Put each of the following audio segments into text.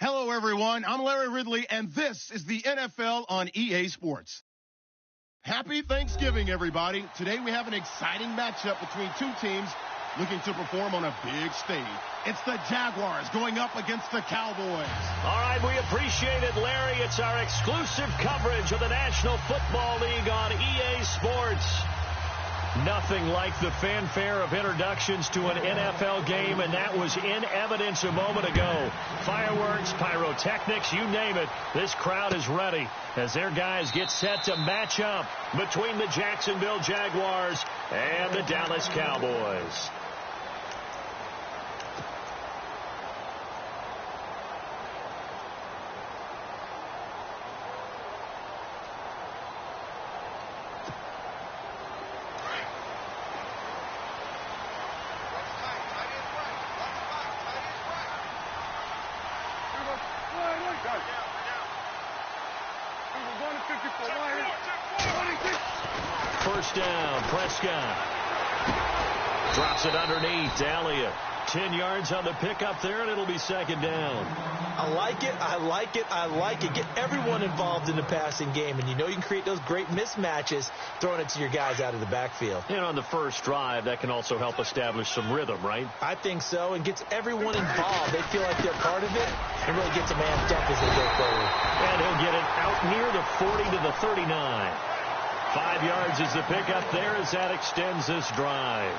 Hello, everyone. I'm Larry Ridley, and this is the NFL on EA Sports. Happy Thanksgiving, everybody. Today we have an exciting matchup between two teams looking to perform on a big stage. It's the Jaguars going up against the Cowboys. All right, we appreciate it, Larry. It's our exclusive coverage of the National Football League on EA Sports. Nothing like the fanfare of introductions to an NFL game, and that was in evidence a moment ago. Fireworks, pyrotechnics, you name it. This crowd is ready as their guys get set to match up between the Jacksonville Jaguars and the Dallas Cowboys. First down, Prescott. Drops it underneath to Elliott. 10 yards on the pickup there, and it'll be second down. I like it, I like it, I like it. Get everyone involved in the passing game, and you know you can create those great mismatches throwing it to your guys out of the backfield. And on the first drive, that can also help establish some rhythm, right? I think so, and gets everyone involved. They feel like they're part of it, and really gets them amped up as they go forward. And he'll get it out near the 40 to the 39. 5 yards is the pickup there as that extends this drive.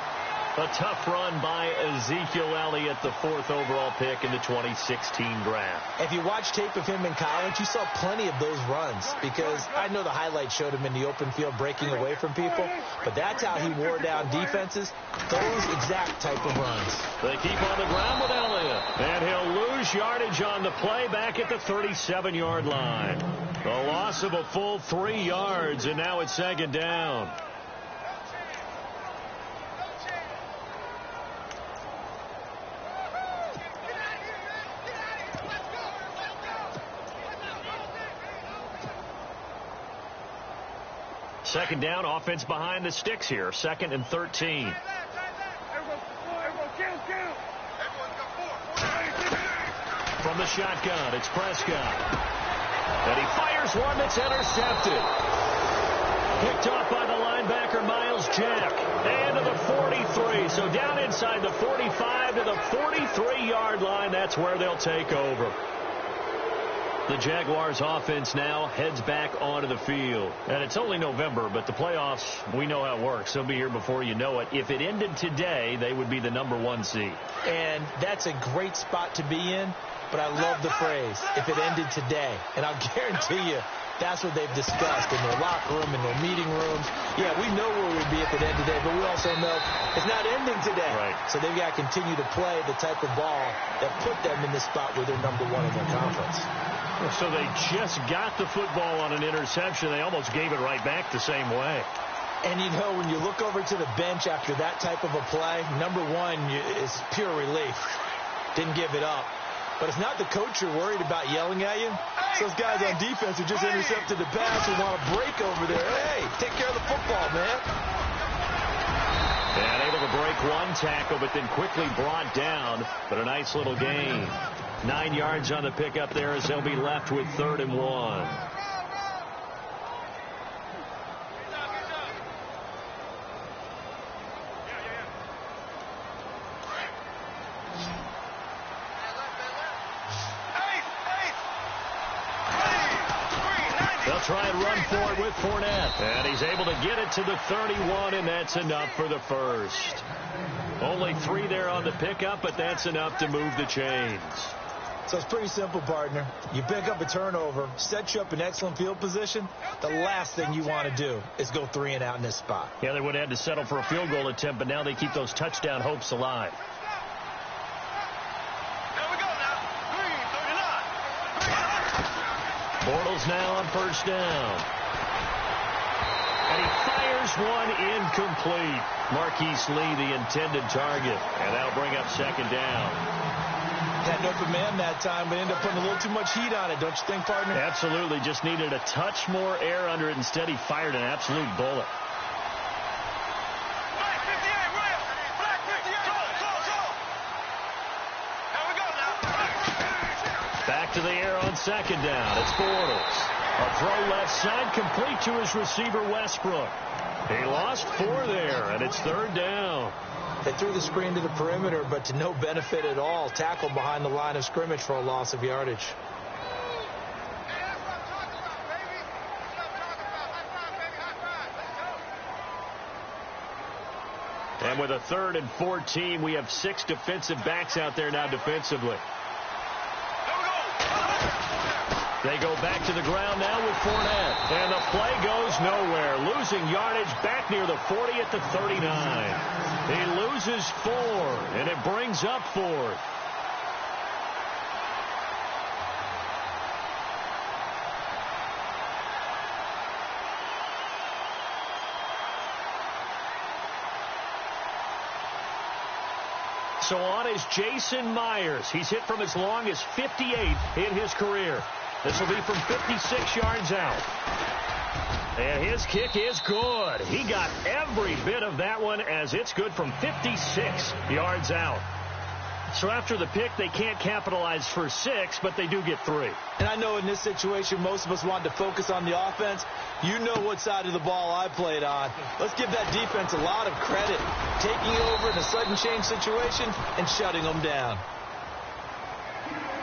A tough run by Ezekiel Elliott, the 4th overall pick in the 2016 draft. If you watch tape of him in college, you saw plenty of those runs because I know the highlights showed him in the open field breaking away from people, but that's how he wore down defenses, those exact type of runs. They keep on the ground with Elliott, and he'll lose yardage on the play back at the 37-yard line. The loss of a full 3 yards, and now it's second down. Second down, offense behind the sticks here. 2nd and 13. From the shotgun, it's Prescott. And he fires one that's intercepted. Picked off by the linebacker, Miles Jack. And to the 43. So down inside the 45 to the 43-yard line. That's where they'll take over. The Jaguars offense now heads back onto the field. And it's only November, but the playoffs, we know how it works. They'll be here before you know it. If it ended today, they would be the #1 seed. And that's a great spot to be in, but I love the phrase, if it ended today. And I'll guarantee you, that's what they've discussed in their locker room, in their meeting rooms. Yeah, we know where we'd be if it ended today, but we also know it's not ending today. Right. So they've got to continue to play the type of ball that put them in the spot where they're #1 in their conference. So they just got the football on an interception. They almost gave it right back the same way. And, you know, when you look over to the bench after that type of a play, #1 is pure relief. Didn't give it up. But it's not the coach you're worried about yelling at you. It's those guys on defense who just intercepted the pass and want to break over there. Hey, take care of the football, man. And able to break one tackle, but then quickly brought down. But a nice little gain. 9 yards on the pickup there as they'll be left with 3rd and 1. They'll try and run for it with Fournette. And he's able to get it to the 31, and that's enough for the first. Only 3 there on the pickup, but that's enough to move the chains. So it's pretty simple, partner. You pick up a turnover, set you up in excellent field position. The last thing you want to do is go 3 and out in this spot. Yeah, they would have had to settle for a field goal attempt, but now they keep those touchdown hopes alive. Bortles now on first down. And he fires one incomplete. Marquise Lee, the intended target. And that'll bring up second down. Had an open man that time, but ended up putting a little too much heat on it, don't you think, partner? Absolutely. Just needed a touch more air under it. Instead, he fired an absolute bullet. Back to the air on second down. It's Bortles. A throw left side complete to his receiver, Westbrook. He lost 4 there, and it's third down. They threw the screen to the perimeter, but to no benefit at all. Tackled behind the line of scrimmage for a loss of yardage. And with a 3rd and 14, we have 6 defensive backs out there now defensively. They go back to the ground now with Fournette. And the play goes nowhere. Losing yardage back near the 40 at the 39. He loses 4, and it brings up 4th. So on is Jason Myers. He's hit from as long as 58 in his career. This will be from 56 yards out. And his kick is good. He got every bit of that one as it's good from 56 yards out. So after the pick, they can't capitalize for 6, but they do get 3. And I know in this situation, most of us want to focus on the offense. You know what side of the ball I played on. Let's give that defense a lot of credit. Taking over in a sudden change situation and shutting them down.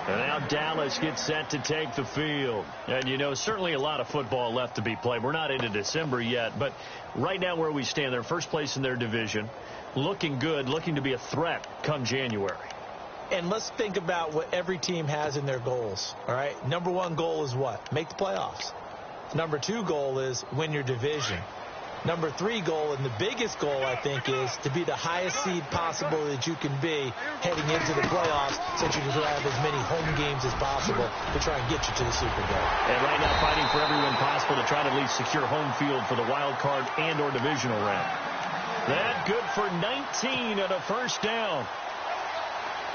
And now Dallas gets set to take the field. And, you know, certainly a lot of football left to be played. We're not into December yet, but right now where we stand, they're first place in their division. Looking good, looking to be a threat come January. And let's think about what every team has in their goals, all right? Number 1 goal is what? Make the playoffs. Number 2 goal is win your division. Number 3 goal, and the biggest goal, I think, is to be the highest seed possible that you can be heading into the playoffs so that you can have as many home games as possible to try and get you to the Super Bowl. And right now fighting for everyone possible to try to at least secure home field for the wild card and or divisional round. That good for 19 and a first down.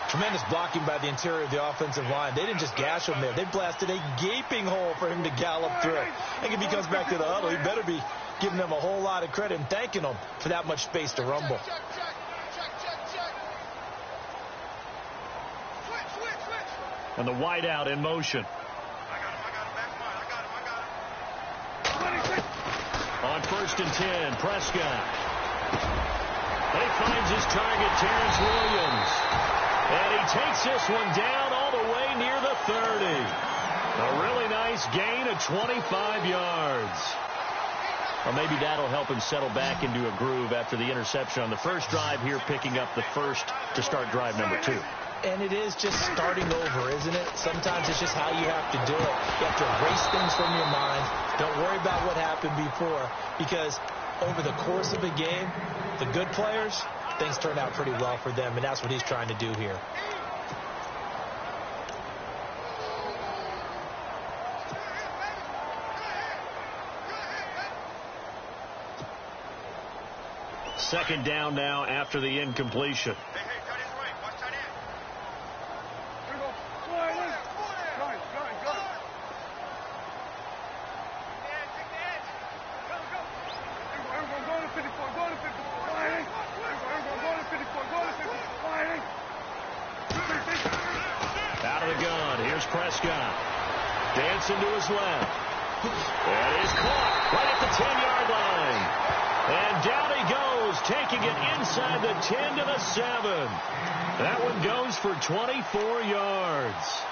Tremendous blocking by the interior of the offensive line. They didn't just gash him there. They blasted a gaping hole for him to gallop through. I think if he comes back to the huddle, he better be giving them a whole lot of credit and thanking them for that much space to rumble. And the wideout in motion. On 1st and 10, Prescott. He finds his target, Terrence Williams. And he takes this one down all the way near the 30. A really nice gain of 25 yards. Or maybe that'll help him settle back into a groove after the interception on the first drive here, picking up the first to start drive number 2. And it is just starting over, isn't it? Sometimes it's just how you have to do it. You have to erase things from your mind. Don't worry about what happened before, because over the course of a game, the good players, things turn out pretty well for them, and that's what he's trying to do here. Second down now after the incompletion. Out of the gun. Here's Prescott. Dancing to his left. And he's caught right at the 10-yard line. And down he goes, taking it inside the 10 to the 7. That one goes for 24 yards.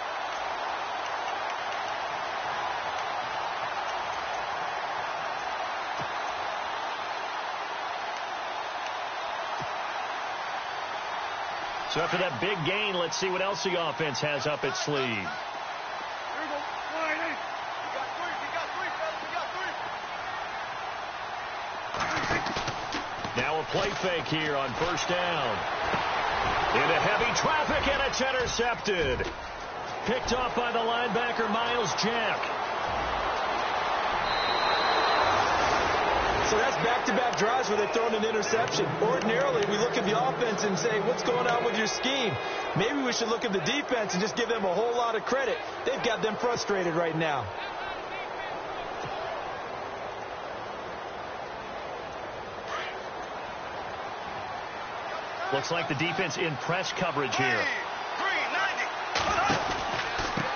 So after that big gain, let's see what else the offense has up its sleeve. Now a play fake here on first down. Into heavy traffic, and it's intercepted. Picked off by the linebacker, Miles Jack. So that's back-to-back drives where they've thrown an interception. Ordinarily, we look at the offense and say, what's going on with your scheme? Maybe we should look at the defense and just give them a whole lot of credit. They've got them frustrated right now. Looks like the defense in press coverage here.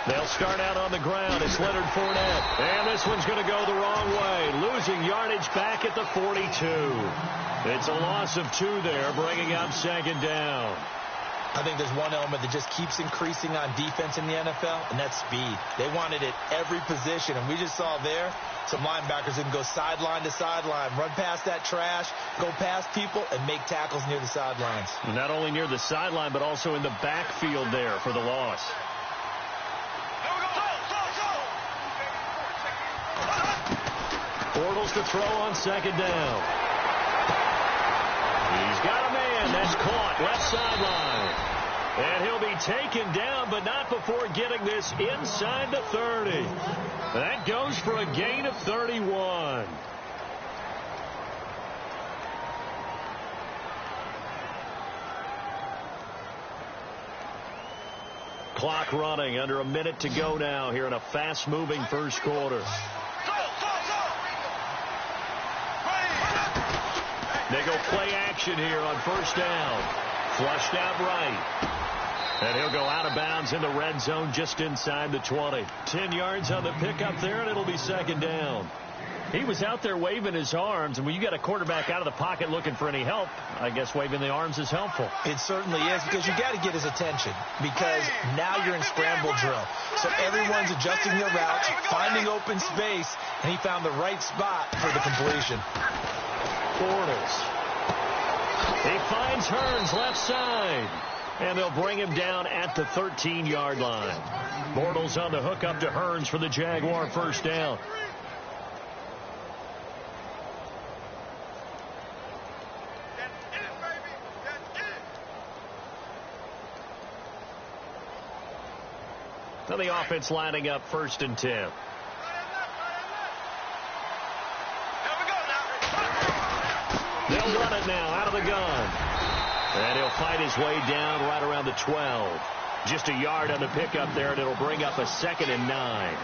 They'll start out on the ground. It's Leonard Fournette. And this one's going to go the wrong way. Losing yardage back at the 42. It's a loss of 2 there, bringing up second down. I think there's one element that just keeps increasing on defense in the NFL, and that's speed. They want it at every position, and we just saw there some linebackers that can go sideline to sideline, run past that trash, go past people, and make tackles near the sidelines. Not only near the sideline, but also in the backfield there for the loss. Bortles to throw on second down. He's got a man. That's caught left sideline. And he'll be taken down, but not before getting this inside the 30. That goes for a gain of 31. Clock running, under a minute to go now here in a fast-moving first quarter. They go play action here on first down. Flushed out right. And he'll go out of bounds in the red zone just inside the 20. 10 yards on the pickup there, and it'll be second down. He was out there waving his arms, and when you got a quarterback out of the pocket looking for any help, I guess waving the arms is helpful. It certainly is, because you got to get his attention, because now you're in scramble drill. So everyone's adjusting their routes, finding open space, and he found the right spot for the completion. Bortles. He finds Hearns left side. And they'll bring him down at the 13-yard line. Bortles on the hook up to Hearns for the Jaguar first down. Now the offense lining up first and 10. They'll run it now out of the gun. And he'll fight his way down right around the 12. Just a yard on the pickup there, and it'll bring up a 2nd and 9.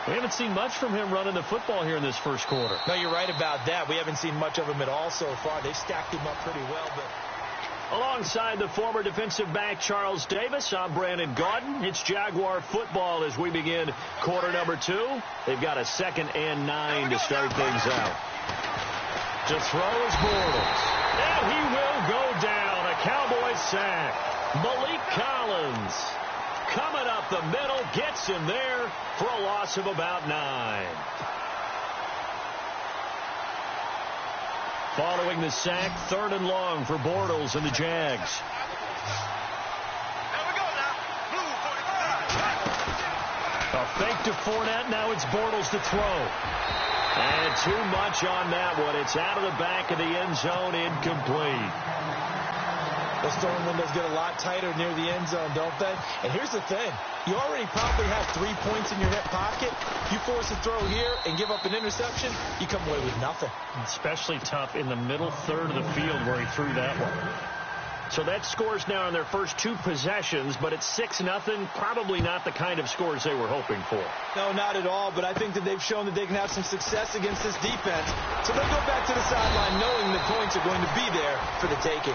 We haven't seen much from him running the football here in this first quarter. No, you're right about that. We haven't seen much of him at all so far. They've stacked him up pretty well. But alongside the former defensive back Charles Davis, I'm Brandon Gaudin. It's Jaguar football as we begin quarter number 2. They've got a 2nd and 9 to start things out. To throw is Bortles. And he will go down. A Cowboy sack. Malik Collins coming up the middle, gets him there for a loss of about 9. Following the sack, 3rd and long for Bortles and the Jags. A fake to Fournette. Now it's Bortles to throw. And too much on that one. It's out of the back of the end zone, incomplete. The storm windows get a lot tighter near the end zone, don't they? And here's the thing. You already probably have 3 points in your hip pocket. You force a throw here and give up an interception, you come away with nothing. Especially tough in the middle third of the field where he threw that one. So that scores now on their first 2 possessions, but it's 6-0. Probably not the kind of scores they were hoping for. No, not at all, but I think that they've shown that they can have some success against this defense. So they'll go back to the sideline knowing the points are going to be there for the taking.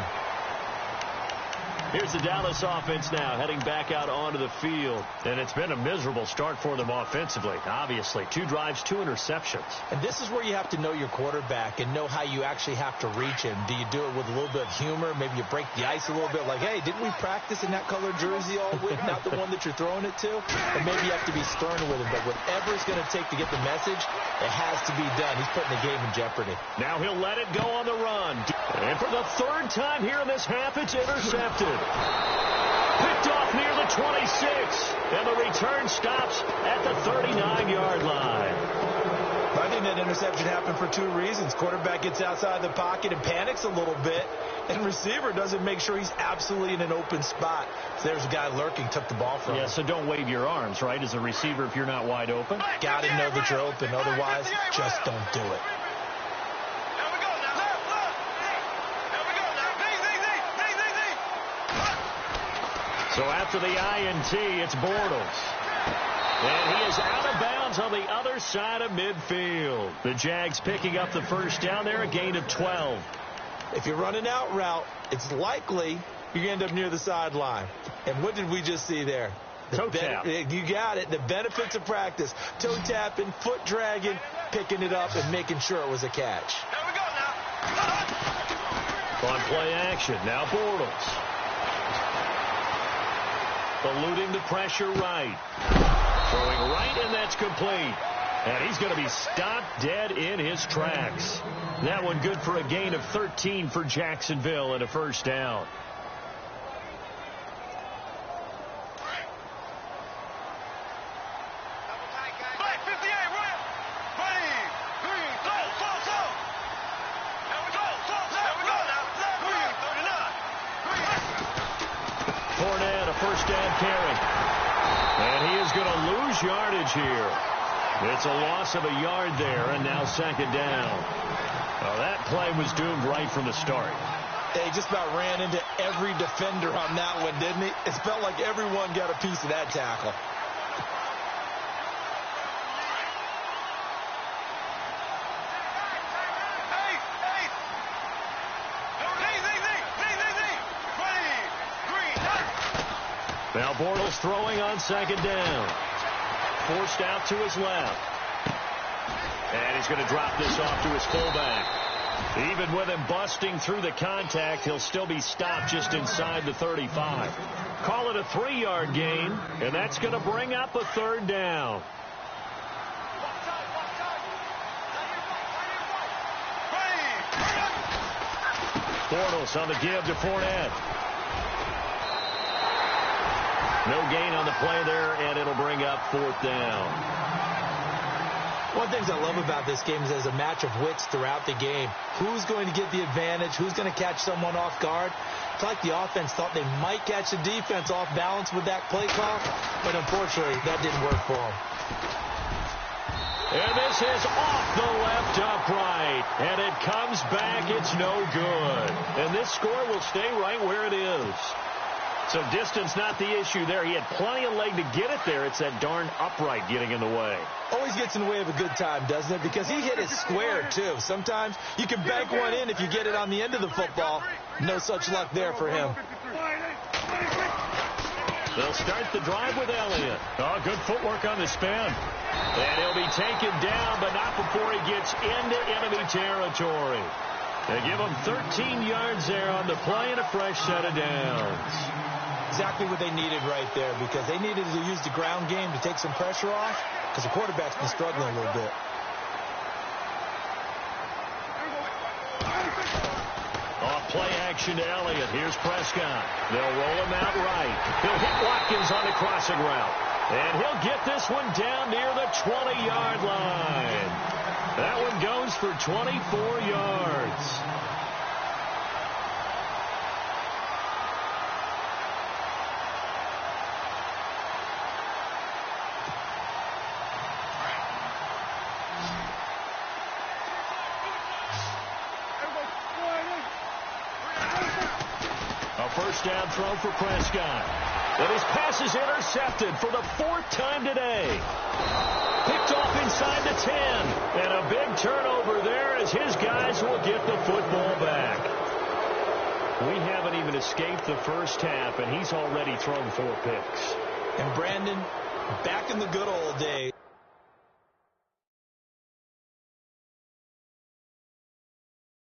Here's the Dallas offense now heading back out onto the field. And it's been a miserable start for them offensively, obviously. 2 drives, 2 interceptions. And this is where you have to know your quarterback and know how you actually have to reach him. Do you do it with a little bit of humor? Maybe you break the ice a little bit like, hey, didn't we practice in that colored jersey all week? Not the one that you're throwing it to? And maybe you have to be stern with him. But whatever it's going to take to get the message, it has to be done. He's putting the game in jeopardy. Now he'll let it go on the run. And for the 3rd time here in this half, it's intercepted. Picked off near the 26. And the return stops at the 39-yard line. I think that interception happened for 2 reasons. Quarterback gets outside the pocket and panics a little bit. And receiver doesn't make sure he's absolutely in an open spot. So there's a guy lurking, took the ball from him. Yeah, so don't wave your arms, right, as a receiver if you're not wide open. Got to know that you're open. Otherwise, just don't do it. So after the INT, it's Bortles. And he is out of bounds on the other side of midfield. The Jags picking up the first down there, a gain of 12. If you're running out route, it's likely you're going to end up near the sideline. And what did we just see there? Toe tap. You got it. The benefits of practice. Toe tapping, foot dragging, picking it up, and making sure it was a catch. Here we go now. On play action, now Bortles. Eluding the pressure right. Throwing right, and that's complete. And he's going to be stopped dead in his tracks. That one good for a gain of 13 for Jacksonville and a first down. First down carry. And he is going to lose yardage here. It's a loss of a yard there, and now second down. Well, that play was doomed right from the start. He just about ran into every defender on that one, didn't he? It felt like everyone got a piece of that tackle. Now Bortles throwing on second down. Forced out to his left. And he's going to drop this off to his fullback. Even with him busting through the contact, he'll still be stopped just inside the 35. Call it a 3-yard gain, and that's going to bring up a third down. Bortles on the give to Fournette. No gain on the play there, and it'll bring up fourth down. One of the things I love about this game is there's a match of wits throughout the game. Who's going to get the advantage? Who's going to catch someone off guard? It's like the offense thought they might catch the defense off balance with that play call, but unfortunately, that didn't work for them. And this is off the left upright, and it comes back. It's no good. And this score will stay right where it is. So distance not the issue there. He had plenty of leg to get it there. It's that darn upright getting in the way. Always gets in the way of a good time, doesn't it? Because he hit it square, too. Sometimes you can bank one in if you get it on the end of the football. No such luck there for him. They'll start the drive with Elliott. Oh, good footwork on the spin. And he'll be taken down, but not before he gets into enemy territory. They give him 13 yards there on the play and a fresh set of downs. Exactly what they needed right there, because they needed to use the ground game to take some pressure off, because the quarterback's been struggling a little bit. Off play action to Elliott. Here's Prescott. They'll roll him out right. He'll hit Watkins on the crossing route. And he'll get this one down near the 20-yard line. That one goes for 24 yards. A first down throw for Prescott. And his pass is intercepted for the 4th time today. Picked off inside the 10. And a big turnover there as his guys will get the football back. We haven't even escaped the first half, and he's already thrown 4 picks. And Brandon, back in the good old days.